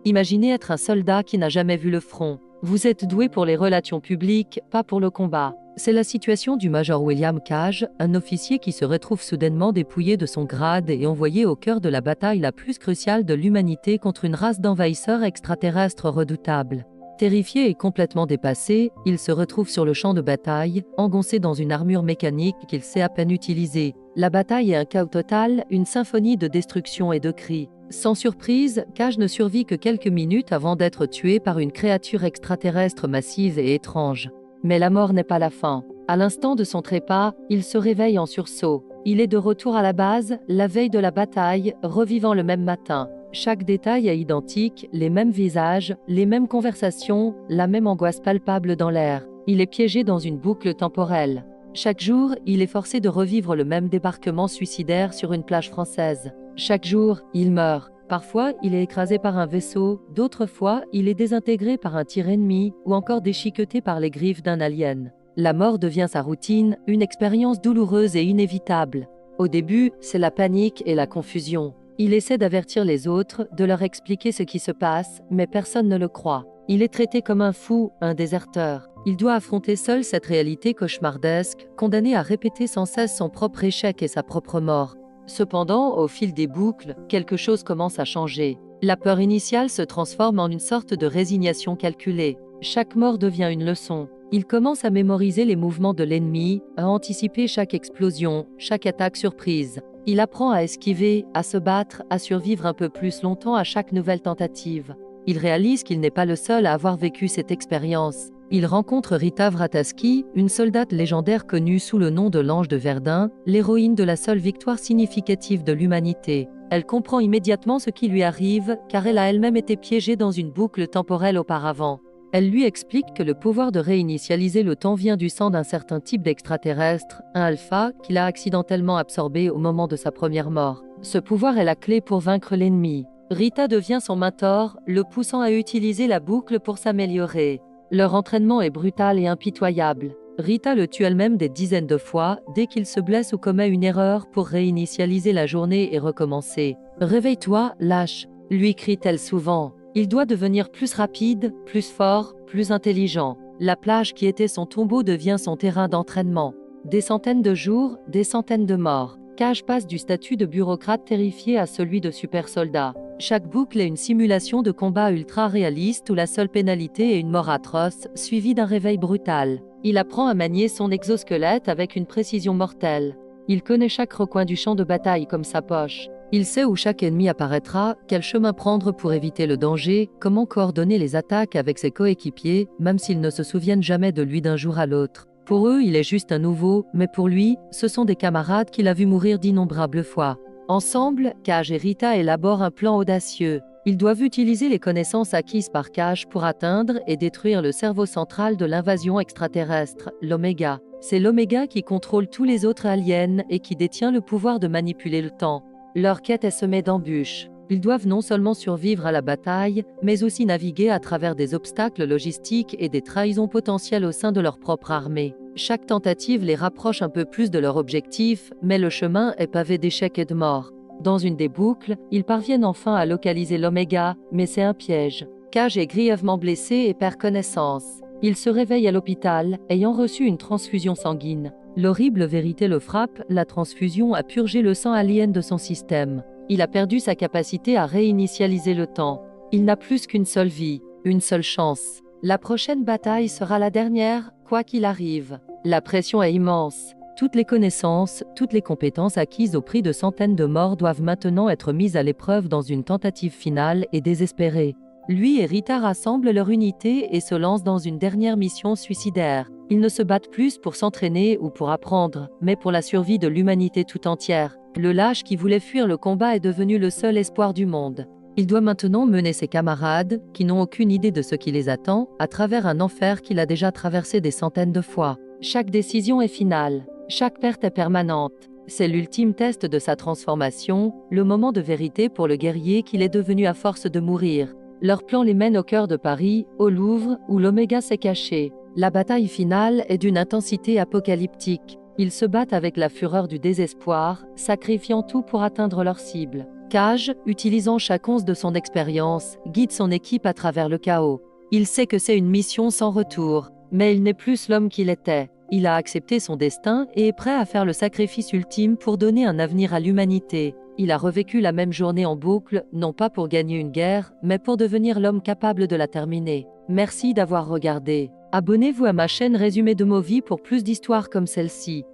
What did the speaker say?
Imaginez être un soldat qui n'a jamais vu le front. Vous êtes doué pour les relations publiques, pas pour le combat. C'est la situation du major William Cage, un officier qui se retrouve soudainement dépouillé de son grade et envoyé au cœur de la bataille la plus cruciale de l'humanité contre une race d'envahisseurs extraterrestres redoutables. Terrifié et complètement dépassé, il se retrouve sur le champ de bataille, engoncé dans une armure mécanique qu'il sait à peine utiliser. La bataille est un chaos total, une symphonie de destruction et de cris. Sans surprise, Cage ne survit que quelques minutes avant d'être tué par une créature extraterrestre massive et étrange. Mais la mort n'est pas la fin. À l'instant de son trépas, il se réveille en sursaut. Il est de retour à la base, la veille de la bataille, revivant le même matin. Chaque détail est identique, les mêmes visages, les mêmes conversations, la même angoisse palpable dans l'air. Il est piégé dans une boucle temporelle. Chaque jour, il est forcé de revivre le même débarquement suicidaire sur une plage française. Chaque jour, il meurt. Parfois, il est écrasé par un vaisseau, d'autres fois, il est désintégré par un tir ennemi ou encore déchiqueté par les griffes d'un alien. La mort devient sa routine, une expérience douloureuse et inévitable. Au début, c'est la panique et la confusion. Il essaie d'avertir les autres, de leur expliquer ce qui se passe, mais personne ne le croit. Il est traité comme un fou, un déserteur. Il doit affronter seul cette réalité cauchemardesque, condamné à répéter sans cesse son propre échec et sa propre mort. Cependant, au fil des boucles, quelque chose commence à changer. La peur initiale se transforme en une sorte de résignation calculée. Chaque mort devient une leçon. Il commence à mémoriser les mouvements de l'ennemi, à anticiper chaque explosion, chaque attaque surprise. Il apprend à esquiver, à se battre, à survivre un peu plus longtemps à chaque nouvelle tentative. Il réalise qu'il n'est pas le seul à avoir vécu cette expérience. Il rencontre Rita Vrataski, une soldate légendaire connue sous le nom de l'Ange de Verdun, l'héroïne de la seule victoire significative de l'humanité. Elle comprend immédiatement ce qui lui arrive, car elle a elle-même été piégée dans une boucle temporelle auparavant. Elle lui explique que le pouvoir de réinitialiser le temps vient du sang d'un certain type d'extraterrestre, un alpha, qu'il a accidentellement absorbé au moment de sa première mort. Ce pouvoir est la clé pour vaincre l'ennemi. Rita devient son mentor, le poussant à utiliser la boucle pour s'améliorer. Leur entraînement est brutal et impitoyable. Rita le tue elle-même des dizaines de fois dès qu'il se blesse ou commet une erreur pour réinitialiser la journée et recommencer. « Réveille-toi, lâche !» lui crie-t-elle souvent. Il doit devenir plus rapide, plus fort, plus intelligent. La plage qui était son tombeau devient son terrain d'entraînement. Des centaines de jours, des centaines de morts. Cage passe du statut de bureaucrate terrifié à celui de super soldat. Chaque boucle est une simulation de combat ultra réaliste où la seule pénalité est une mort atroce, suivie d'un réveil brutal. Il apprend à manier son exosquelette avec une précision mortelle. Il connaît chaque recoin du champ de bataille comme sa poche. Il sait où chaque ennemi apparaîtra, quel chemin prendre pour éviter le danger, comment coordonner les attaques avec ses coéquipiers, même s'ils ne se souviennent jamais de lui d'un jour à l'autre. Pour eux, il est juste un nouveau, mais pour lui, ce sont des camarades qu'il a vus mourir d'innombrables fois. Ensemble, Cage et Rita élaborent un plan audacieux. Ils doivent utiliser les connaissances acquises par Cage pour atteindre et détruire le cerveau central de l'invasion extraterrestre, l'Oméga. C'est l'Oméga qui contrôle tous les autres aliens et qui détient le pouvoir de manipuler le temps. Leur quête est semée d'embûches. Ils doivent non seulement survivre à la bataille, mais aussi naviguer à travers des obstacles logistiques et des trahisons potentielles au sein de leur propre armée. Chaque tentative les rapproche un peu plus de leur objectif, mais le chemin est pavé d'échecs et de morts. Dans une des boucles, ils parviennent enfin à localiser l'Oméga, mais c'est un piège. Cage est grièvement blessé et perd connaissance. Il se réveille à l'hôpital, ayant reçu une transfusion sanguine. L'horrible vérité le frappe, la transfusion a purgé le sang alien de son système. Il a perdu sa capacité à réinitialiser le temps. Il n'a plus qu'une seule vie, une seule chance. La prochaine bataille sera la dernière, quoi qu'il arrive. La pression est immense. Toutes les connaissances, toutes les compétences acquises au prix de centaines de morts doivent maintenant être mises à l'épreuve dans une tentative finale et désespérée. Lui et Rita rassemblent leur unité et se lancent dans une dernière mission suicidaire. Ils ne se battent plus pour s'entraîner ou pour apprendre, mais pour la survie de l'humanité tout entière. Le lâche qui voulait fuir le combat est devenu le seul espoir du monde. Il doit maintenant mener ses camarades, qui n'ont aucune idée de ce qui les attend, à travers un enfer qu'il a déjà traversé des centaines de fois. Chaque décision est finale, chaque perte est permanente. C'est l'ultime test de sa transformation, le moment de vérité pour le guerrier qu'il est devenu à force de mourir. Leur plan les mène au cœur de Paris, au Louvre, où l'Oméga s'est caché. La bataille finale est d'une intensité apocalyptique. Ils se battent avec la fureur du désespoir, sacrifiant tout pour atteindre leur cible. Cage, utilisant chaque once de son expérience, guide son équipe à travers le chaos. Il sait que c'est une mission sans retour, mais il n'est plus l'homme qu'il était. Il a accepté son destin et est prêt à faire le sacrifice ultime pour donner un avenir à l'humanité. Il a revécu la même journée en boucle, non pas pour gagner une guerre, mais pour devenir l'homme capable de la terminer. Merci d'avoir regardé. Abonnez-vous à ma chaîne Résumé de Movie pour plus d'histoires comme celle-ci.